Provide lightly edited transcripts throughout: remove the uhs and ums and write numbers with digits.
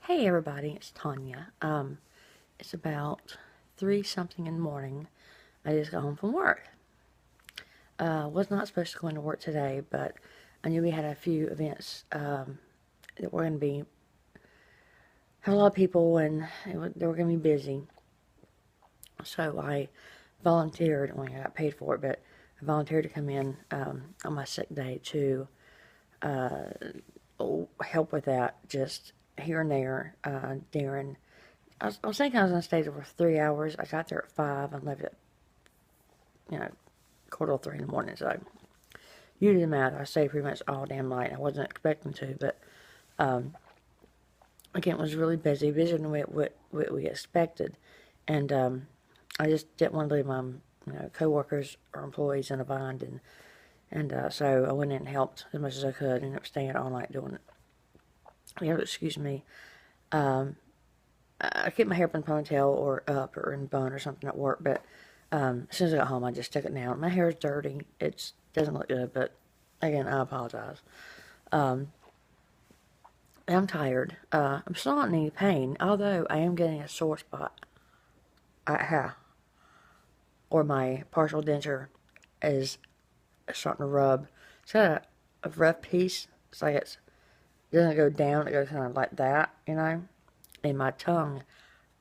Hey everybody, it's Tanya. It's about 3 something in the morning. I just got home from work. Was not supposed to go into work today, but I knew we had a few events that were going to be, have a lot of people and they were going to be busy. So I volunteered, I got paid for it, but I volunteered to come in on my sick day to uh, help with that just here and there during. I was thinking I was going to stay there for 3 hours. I got there at 5 and left at, you know, quarter to 3 in the morning. So, you do the math. I stayed pretty much all damn night. I wasn't expecting to, but, again, it was really busy, busier than what we expected. And, I just didn't want to leave my, coworkers or employees in a bind. And so I went in and helped as much as I could and ended up staying all night doing it. You have to excuse me. I keep my hair up in a ponytail or up or in a bun or something at work, but as soon as I got home, I just took it down. My hair is dirty. It doesn't look good, but again, I apologize. I'm tired. I'm still not in any pain, although I am getting a sore spot at how, or my partial denture is starting to rub. It's got a rough piece. It's like it doesn't go down. It goes kind of like that, and my tongue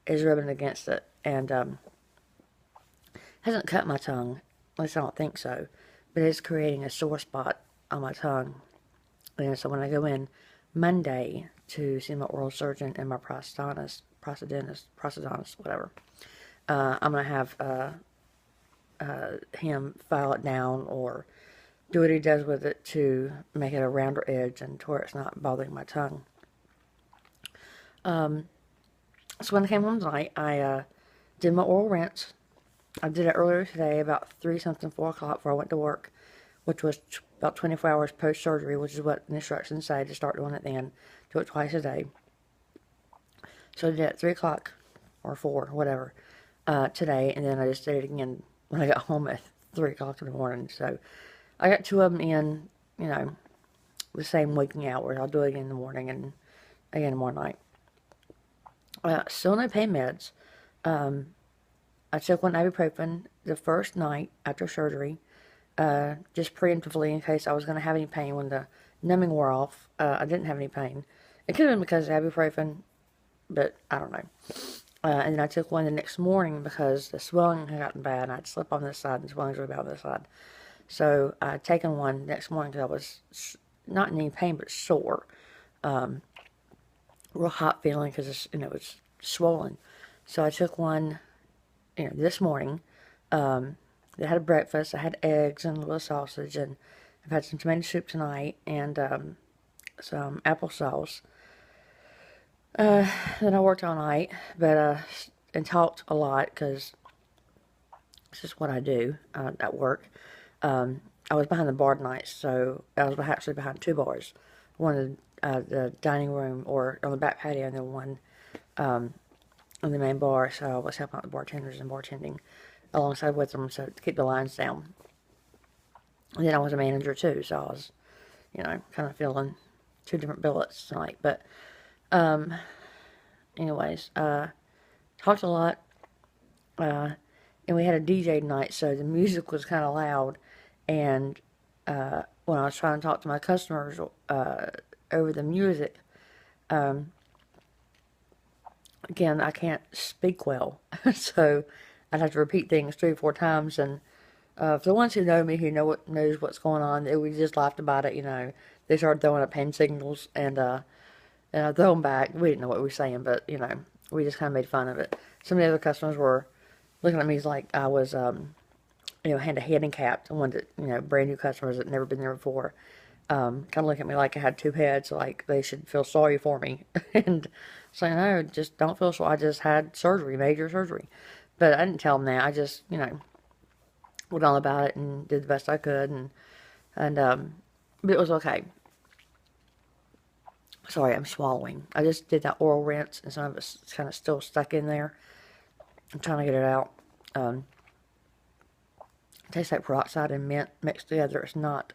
is rubbing against it, and hasn't cut my tongue, at least I don't think so, but it's creating a sore spot on my tongue. And so when I go in Monday to see my oral surgeon and my prosthodontist, whatever, I'm going to have him file it down or do what he does with it to make it a rounder edge and to where it's not bothering my tongue. So when I came home tonight, I did my oral rinse. I did it earlier today, about 3 something, 4 o'clock before I went to work, which was about 24 hours post-surgery, which is what the instructions say to start doing it then. Do it twice a day. So I did it at 3 o'clock or 4, whatever, today, and then I just did it again when I got home at 3 o'clock in the morning. So I got 2 of them in, the same waking hours. I'll do it again in the morning and again tomorrow night. Still no pain meds. I took one ibuprofen the first night after surgery, just preemptively in case I was going to have any pain when the numbing wore off. I didn't have any pain. It could have been because of ibuprofen, but I don't know. And then I took one the next morning because the swelling had gotten bad, and I'd slip on this side, and the swelling's really bad on this side. So I'd taken one next morning because I was not in any pain, but sore. Real hot feeling because it's swollen. So I took one, this morning. I had a breakfast. I had eggs and a little sausage, and I've had some tomato soup tonight and some applesauce. Then I worked all night, but and talked a lot because it's just what I do at work. I was behind the bar tonight, so I was actually behind 2 bars. One in the dining room or on the back patio, and then one on the main bar. So I was helping out the bartenders and bartending alongside with them, so to keep the lines down. And then I was a manager too, so I was, kind of feeling 2 different billets tonight. But, anyways, talked a lot, and we had a DJ tonight, so the music was kind of loud, and when I was trying to talk to my customers over the music, again, I can't speak well, so I'd have to repeat things 3 or 4 times, and for the ones who know me, who knows what's going on, we just laughed about it, they started throwing up hand signals, and I throw them back. We didn't know what we were saying, but, we just kind of made fun of it. Some of the other customers were looking at me like I was, handicapped. I wanted, brand new customers that never been there before. Kind of looking at me like I had 2 heads, like they should feel sorry for me. And saying, no, just don't feel sorry. I just had surgery, major surgery. But I didn't tell them that. I just, went on about it and did the best I could. But it was okay. Sorry, I'm swallowing. I just did that oral rinse, and some of it's kind of still stuck in there. I'm trying to get it out. It tastes like peroxide and mint mixed together. It's not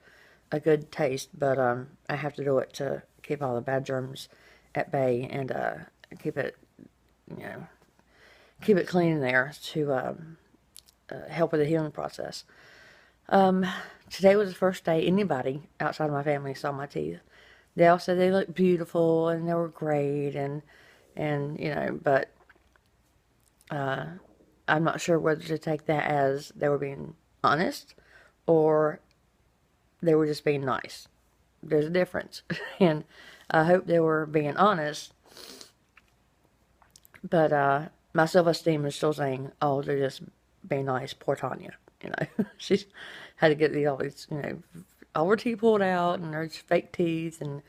a good taste, but I have to do it to keep all the bad germs at bay, and keep it, you know, keep it clean in there to help with the healing process. Today was the first day anybody outside of my family saw my teeth. They all said they looked beautiful and they were great, and you know, but I'm not sure whether to take that as they were being honest or they were just being nice. There's a difference, and I hope they were being honest. But my self-esteem is still saying, "Oh, they're just being nice." Poor Tanya, you know, she's had to get all these, you know, all her teeth pulled out and her fake teeth, and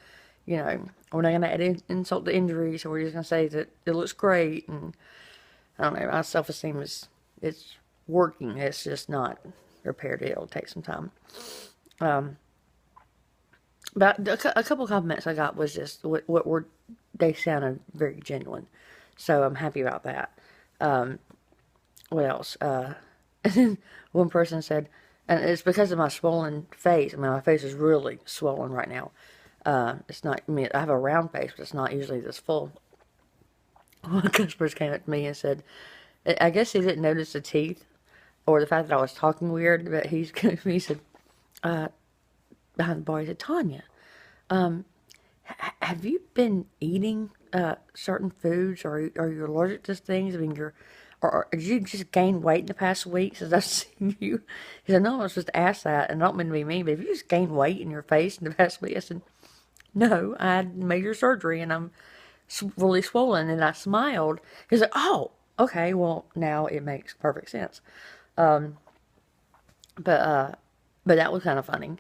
you know, we're not gonna add insult to injury, so we're just gonna say that it looks great. And I don't know, my self-esteem it's working. It's just not repaired. It'll take some time. But a couple compliments I got was just what were, they sounded very genuine, so I'm happy about that. What else? And then one person said, and it's because of my swollen face. I mean, my face is really swollen right now. It's not, I mean, I have a round face, but it's not usually this full. One customer came up to me and said, I guess he didn't notice the teeth or the fact that I was talking weird, but he said, behind the bar, he said, Tanya, have you been eating certain foods, or are you allergic to things? I mean, or did you just gain weight in the past week since I've seen you? He said, no, I was just asked that, and I don't mean to be mean, but have you just gained weight in your face in the past week? I said, no, I had major surgery, and I'm really swollen, and I smiled. He said, oh, okay, well, now it makes perfect sense. But that was kind of funny.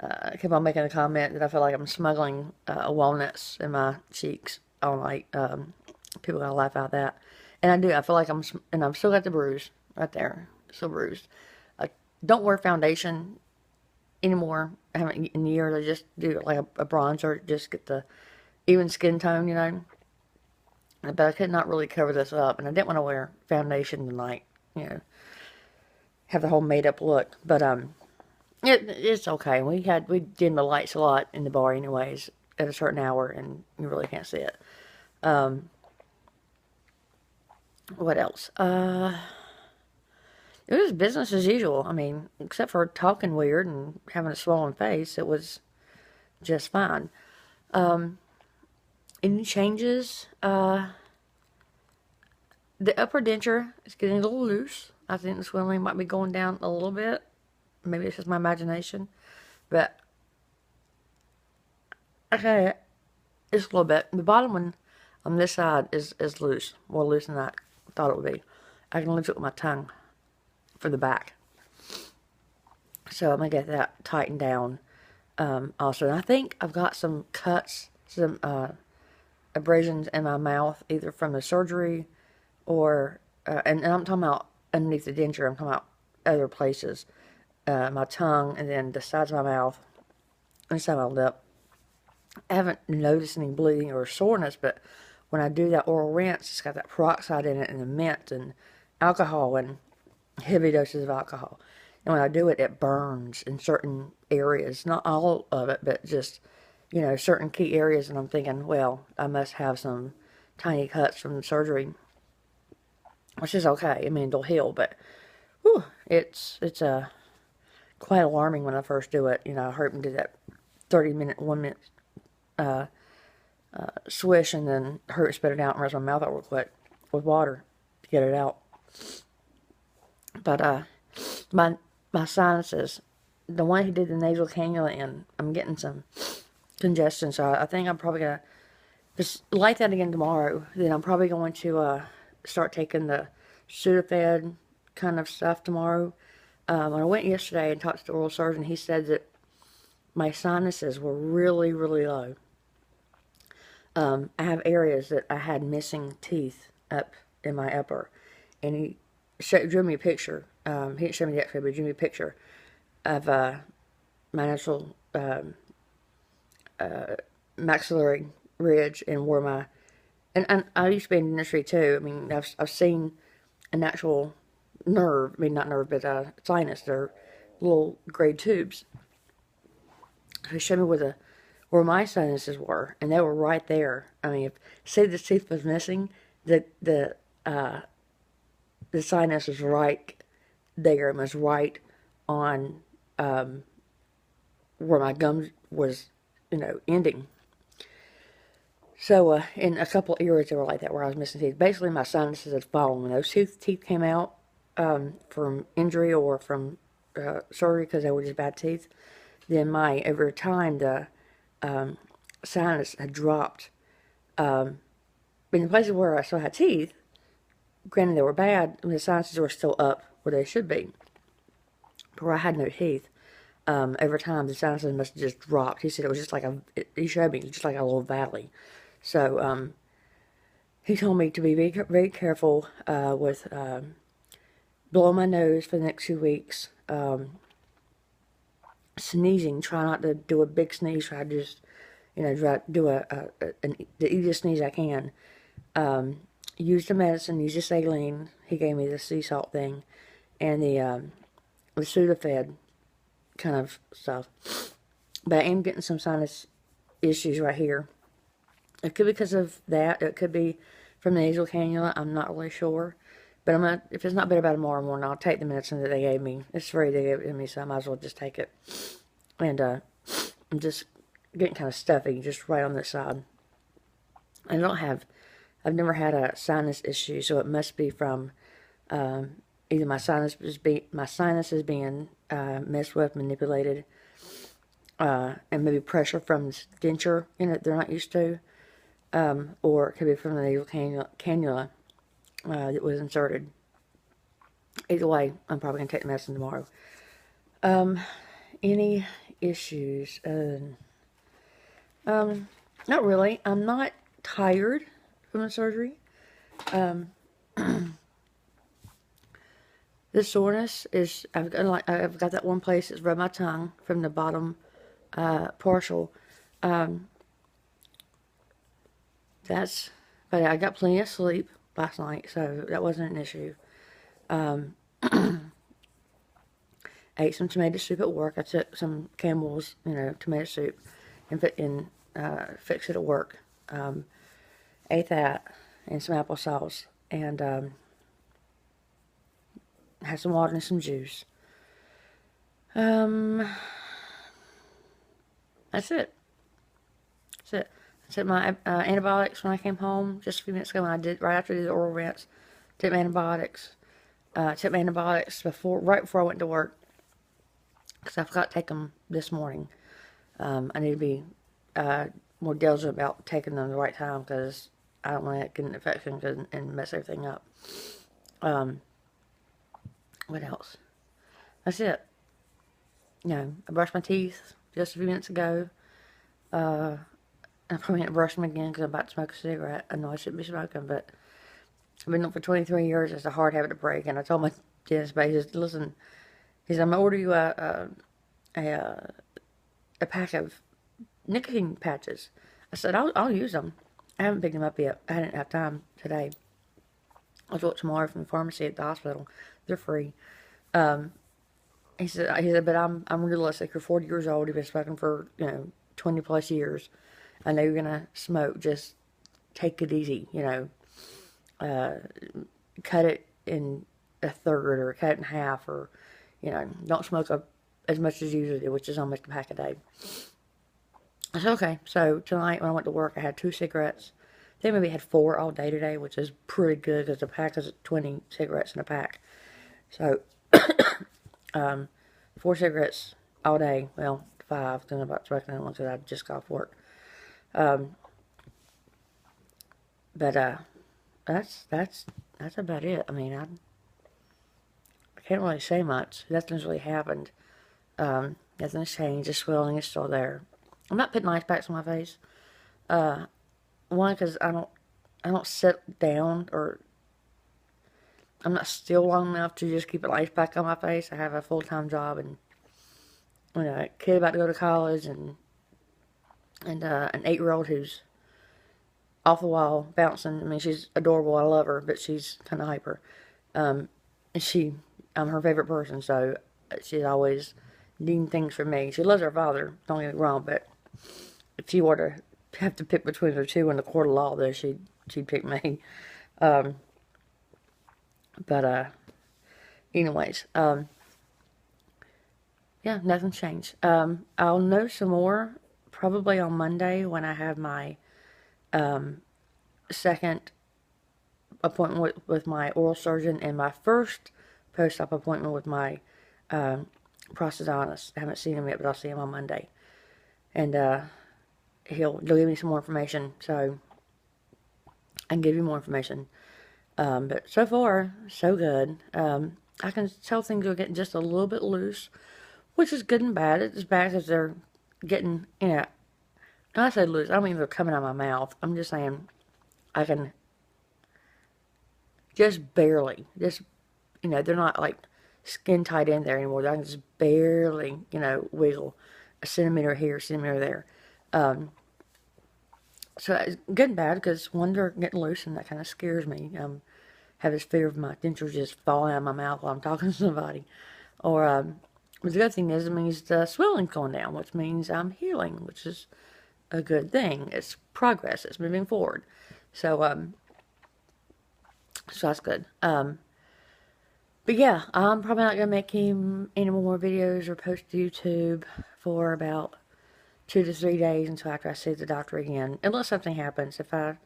I kept on making a comment that I feel like I'm smuggling walnuts in my cheeks all night. People gotta laugh out that. And I do. I feel like and I've still got the bruise right there. Still bruised. I don't wear foundation anymore. I haven't in years. I just do like a bronzer, just get the even skin tone, you know. But I could not really cover this up, and I didn't want to wear foundation tonight, you know, have the whole made up look. But it's okay. We dim the lights a lot in the bar, anyways, at a certain hour, and you really can't see it. What else? It was business as usual. I mean, except for talking weird and having a swollen face, it was just fine. Any changes? The upper denture is getting a little loose. I think the swelling might be going down a little bit. Maybe it's just my imagination. But, okay, it's a little bit. The bottom one on this side is loose. More loose than I thought it would be. I can lift it with my tongue for the back. So I'm going to get that tightened down also. And I think I've got some cuts, some abrasions in my mouth, either from the surgery or, and I'm talking about underneath the denture, I'm talking about other places. My tongue, and then the sides of my mouth, and the side of my lip. I haven't noticed any bleeding or soreness, but when I do that oral rinse, it's got that peroxide in it, and the mint, and alcohol, and heavy doses of alcohol. And when I do it, it burns in certain areas. Not all of it, but just, you know, certain key areas. And I'm thinking, well, I must have some tiny cuts from the surgery, which is okay. I mean, they'll heal, but whew, it's quite alarming when I first do it. You know, I hurt and do that 30-minute, 1-minute swish, and then hurt, spit it out, and rinse my mouth out real quick with water to get it out. But my sinuses, the one who did the nasal cannula in, I'm getting some congestion, so I think I'm probably gonna just light that again tomorrow. Then I'm probably going to start taking the Sudafed kind of stuff tomorrow. When I went yesterday and talked to the oral surgeon, he said that my sinuses were really, really low. I have areas that I had missing teeth up in my upper, and he drew me a picture. He didn't show me the x-ray, but he drew me a picture of my natural maxillary ridge and where my, and I used to be in the industry too. I mean, I've seen an actual nerve, I mean not nerve, but sinus. They're little gray tubes. He showed me where my sinuses were, and they were right there. I mean, if say the tooth was missing, uh, the sinus was right there. It was right on where my gum was, ending. So, in a couple areas that were like that where I was missing teeth, basically my sinuses had fallen. When those teeth came out from injury or from surgery because they were just bad teeth, then over time, the sinus had dropped. In the places where I still had teeth, granted they were bad, the sinuses were still up where they should be. But where I had no teeth, over time the sinuses must have just dropped. He said it was just like he showed me just like a little valley. So he told me to be very, very careful with blowing my nose for the next 2 weeks. Sneezing, try not to do a big sneeze. Try to just, try to do the easiest sneeze I can. Use the medicine, use the saline. He gave me the sea salt thing, and the Sudafed kind of stuff. But I am getting some sinus issues right here. It could be because of that. It could be from the nasal cannula. I'm not really sure. But if it's not better by tomorrow morning, I'll take the medicine that they gave me. It's free, they gave it to me, so I might as well just take it. And I'm just getting kind of stuffy, just right on this side. I've never had a sinus issue, so it must be from either my sinuses being messed with, manipulated, and maybe pressure from this denture that they're not used to, or it could be from the nasal cannula that was inserted. Either way, I'm probably going to take the medicine tomorrow. Any issues? Not really. I'm not tired from the surgery. The soreness is, I've got that one place that's rubbed my tongue from the bottom partial. But I got plenty of sleep last night, so that wasn't an issue. Ate some tomato soup at work. I took some Campbell's, tomato soup and fixed it at work. Ate that and some applesauce and had some water and some juice. That's it. That's it. I took my antibiotics when I came home just a few minutes ago right after I did the oral rinse. Took my antibiotics. Took my antibiotics right before I went to work because I forgot to take them this morning. I need to be more diligent about taking them the right time because I don't want to get an infection and mess everything up. What else? That's it. I brushed my teeth just a few minutes ago. I probably need to brush them again because I'm about to smoke a cigarette. I know I shouldn't be smoking, but I've been doing it for 23 years. It's a hard habit to break. And I told my dentist, he said, listen, he said, I'm going to order you a pack of nicotine patches. I said, I'll use them. I haven't picked them up yet. I didn't have time today. I'll do it tomorrow from the pharmacy at the hospital. They're free. He said, but I'm realistic. You're 40 years old. You've been smoking for 20 plus years. I know you're gonna smoke. Just take it easy. Cut it in a third or cut it in half, or don't smoke as much as you usually do, which is almost a pack a day. I said, okay. So tonight when I went to work, I had 2 cigarettes. I think maybe I had 4 all day today, which is pretty good because the pack is 20 cigarettes in a pack. So 4 cigarettes all day. Well, 5. Then I'm about to smoking one because I just got off work. But that's about it. I mean, I can't really say much. Nothing's really happened. Nothing's changed. The swelling is still there. I'm not putting ice packs on my face. One, because I don't sit down, or I'm not still long enough to just keep an ice pack on my face. I have a full-time job and a kid about to go to college and an 8-year-old who's off the wall bouncing. I mean, she's adorable. I love her, but she's kind of hyper. I'm her favorite person, so she's always needing things from me. She loves her father, don't get me wrong, but if she were to have to pick between the two in the court of law, though, she'd pick me. Um, but anyways, yeah, nothing's changed. I'll know some more probably on Monday when I have my second appointment with my oral surgeon and my first post-op appointment with my prosthodontist. I haven't seen him yet, but I'll see him on Monday. And he'll give me some more information, so I can give you more information. But so far, so good. I can tell things are getting just a little bit loose, which is good and bad. It's bad because they're getting, when I say loose, I don't mean they're coming out of my mouth. I'm just saying I can just barely, they're not like skin tight in there anymore. I can just barely, wiggle a centimeter here, a centimeter there. So it's good and bad because one, they're getting loose and that kind of scares me. Have this fear of my dentures just falling out of my mouth while I'm talking to somebody. Or, but the other thing is, it means the swelling's going down, which means I'm healing, which is a good thing. It's progress. It's moving forward. So, so that's good. But yeah, I'm probably not going to make any more videos or post to YouTube for about 2 to 3 days until after I see the doctor again. Unless something happens. If I,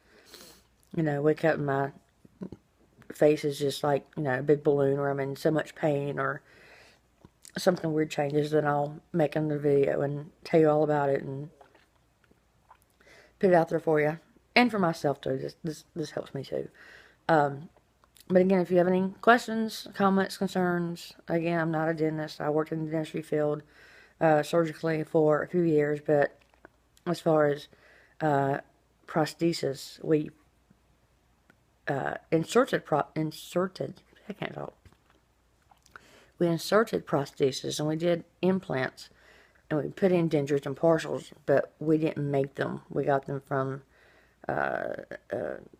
wake up and my face is just like, a big balloon, or I'm in so much pain, or something weird changes, then I'll make another video and tell you all about it and put it out there for you. And for myself too. This helps me too. But again, if you have any questions, comments, concerns, again, I'm not a dentist. I worked in the dentistry field surgically for a few years, but as far as prosthesis, we inserted prosthesis, and we did implants, and we put in dentures and partials, but we didn't make them. We got them from a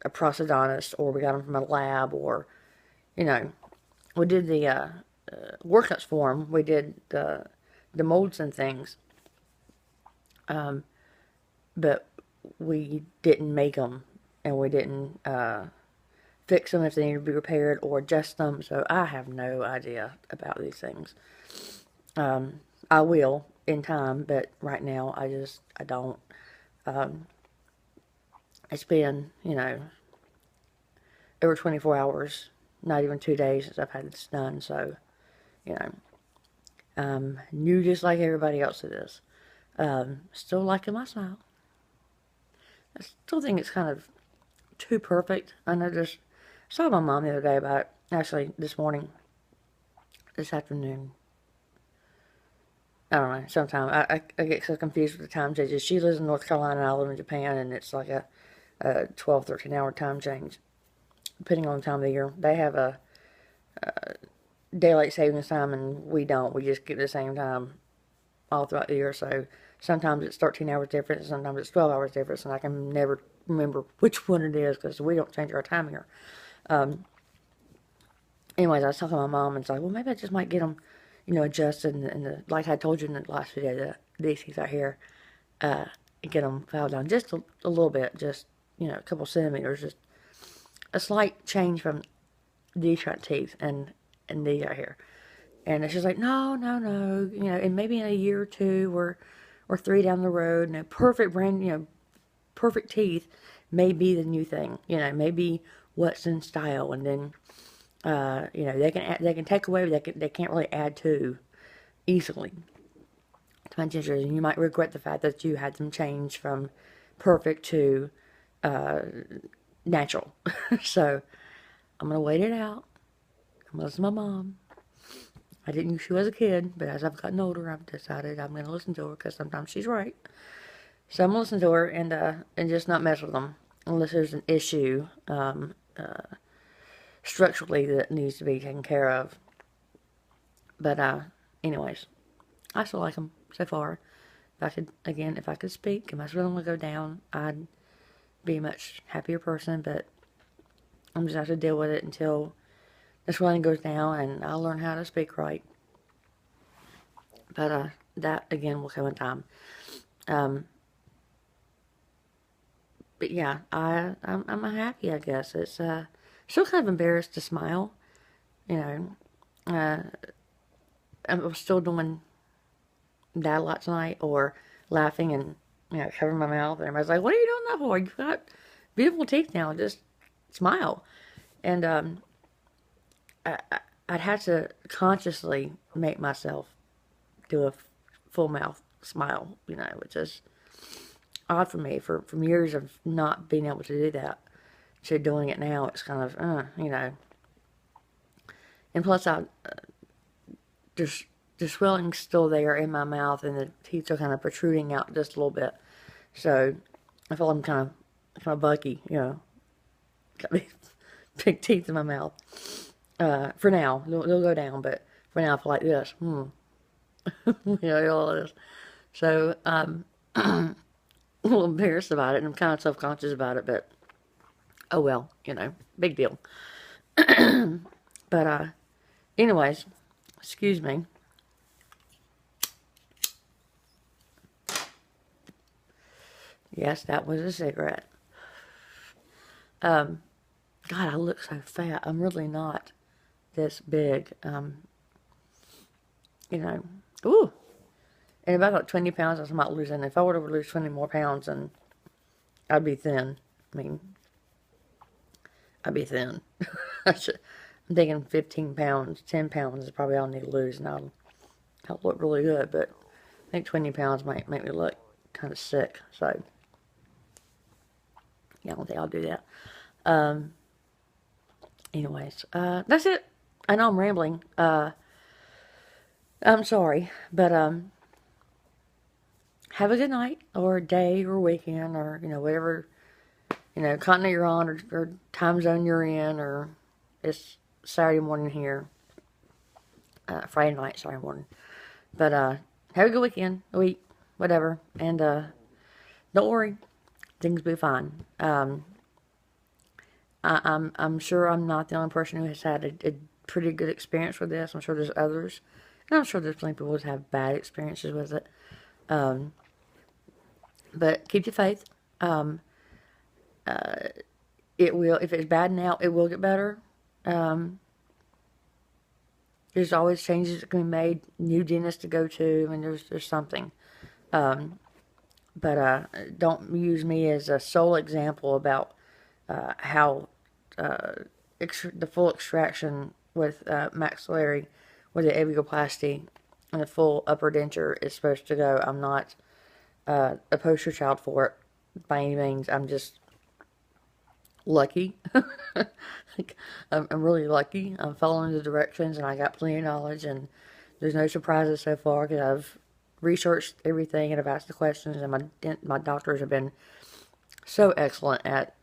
prosthodontist, or we got them from a lab, or, we did the workups for them. We did the molds and things, but we didn't make them, and we didn't fix them if they need to be repaired or adjust them. So I have no idea about these things. I will in time, but right now I don't. It's been, over 24 hours, not even 2 days since I've had this done. So, new just like everybody else it is. Still liking my smile. I still think it's kind of too perfect. I know I saw my mom the other day about it. Actually, this afternoon. I don't know, sometime. I get so confused with the time changes. She lives in North Carolina and I live in Japan, and it's like a 12, 13 hour time change, depending on the time of the year. They have a daylight savings time, and we don't. We just get the same time all throughout the year. So sometimes it's 13 hours difference, sometimes it's 12 hours difference, and I can never remember which one it is because we don't change our time here. Anyways, I was talking to my mom, and it's like, well, maybe I just might get them, adjusted, and like I told you in the last video, these teeth out here, get them filed down just a little bit, just, a couple centimeters, just a slight change from these front teeth and these out here. And she's like, no, and maybe in a year or two or 3 down the road, perfect perfect teeth may be the new thing, maybe what's in style, and then, they can take away, but they can't really add to easily to my dentures, and you might regret the fact that you had them change from perfect to natural. So I'm gonna wait it out. I'm gonna listen to my mom. I didn't know she was a kid, but as I've gotten older, I've decided I'm gonna listen to her because sometimes she's right. So I'm gonna listen to her and just not mess with them unless there's an issue structurally that needs to be taken care of. But anyways, I still like them so far. If I could speak, if my swelling would go down, I'd be a much happier person. But I'm just have to deal with it until the swelling goes down and I'll learn how to speak right. But that again will come in time. but yeah, I'm happy, I guess. It's still kind of embarrassed to smile, you know. I'm still doing that a lot tonight, or laughing and covering my mouth. And everybody's like, "What are you doing that for? You've got beautiful teeth now. Just smile." And I'd have to consciously make myself do a full mouth smile, which is odd for me. From years of not being able to do that to doing it now, it's kind of, And plus, the swelling's still there in my mouth, and the teeth are kind of protruding out just a little bit. So I feel I'm kind of Bucky, got these big teeth in my mouth. For now, they'll go down, but for now I feel like this. All this. So I'm a little embarrassed about it, and I'm kind of self-conscious about it, but oh well, big deal. But anyways, excuse me. Yes, that was a cigarette. God, I look so fat. I'm really not this big. Ooh. In about 20 pounds, I was about losing. If I were to lose 20 more pounds, then I'd be thin. I mean, I'd be thin. I'm thinking 15 pounds, 10 pounds is probably all I need to lose, and I'll look really good. But I think 20 pounds might make me look kind of sick. So, yeah, I don't think I'll do that. Anyways, that's it. I know I'm rambling. I'm sorry, but have a good night, or day, or weekend, or whatever continent you're on, or time zone you're in, or it's Saturday morning here, Friday night, Saturday morning. But have a good weekend, a week, whatever, and don't worry, things will be fine. I'm sure I'm not the only person who has had a pretty good experience with this. I'm sure there's others, and I'm sure there's plenty of people who have bad experiences with it. But keep your faith. It will, if it's bad now, it will get better. There's always changes that can be made, new dentists to go to, and there's something. But don't use me as a sole example about how the full extraction with maxillary, with the avioplasty, and the full upper denture is supposed to go. I'm not a poster child for it by any means. I'm just lucky. I'm really lucky. I'm following the directions, and I got plenty of knowledge, and there's no surprises so far because I've researched everything and I've asked the questions, and my doctors have been so excellent at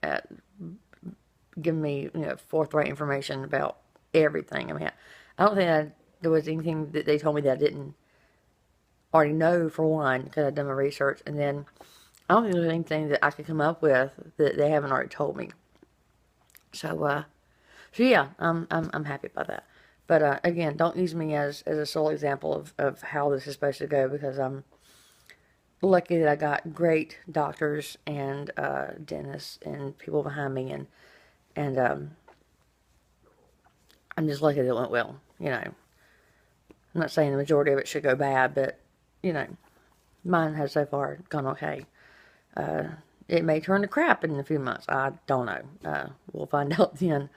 giving me forthright information about everything. I mean, I don't think there was anything that they told me that I didn't already know, for one, because I've done my research, and then I don't think there's anything that I could come up with that they haven't already told me. So yeah, I'm happy about that. But again, don't use me as a sole example of how this is supposed to go, because I'm lucky that I got great doctors and dentists and people behind me, and I'm just lucky that it went well. I'm not saying the majority of it should go bad, but mine has so far gone okay. It may turn to crap in a few months. I don't know. We'll find out then.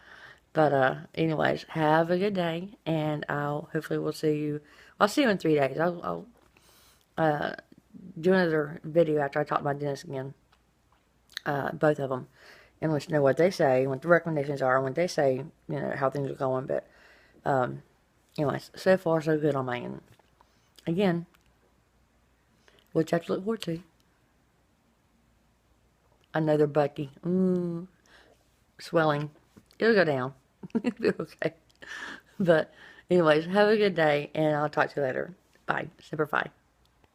But anyways, have a good day, and hopefully we'll see you. I'll see you in 3 days. I'll do another video after I talk to my dentist again, both of them, and let you know what they say, what the recommendations are, and what they say, how things are going. But anyways, so far so good on my end. Again, which I have to look forward to. Another Bucky. Swelling. It'll go down. It'll be okay. But anyways, have a good day, and I'll talk to you later. Bye. Semper Fi.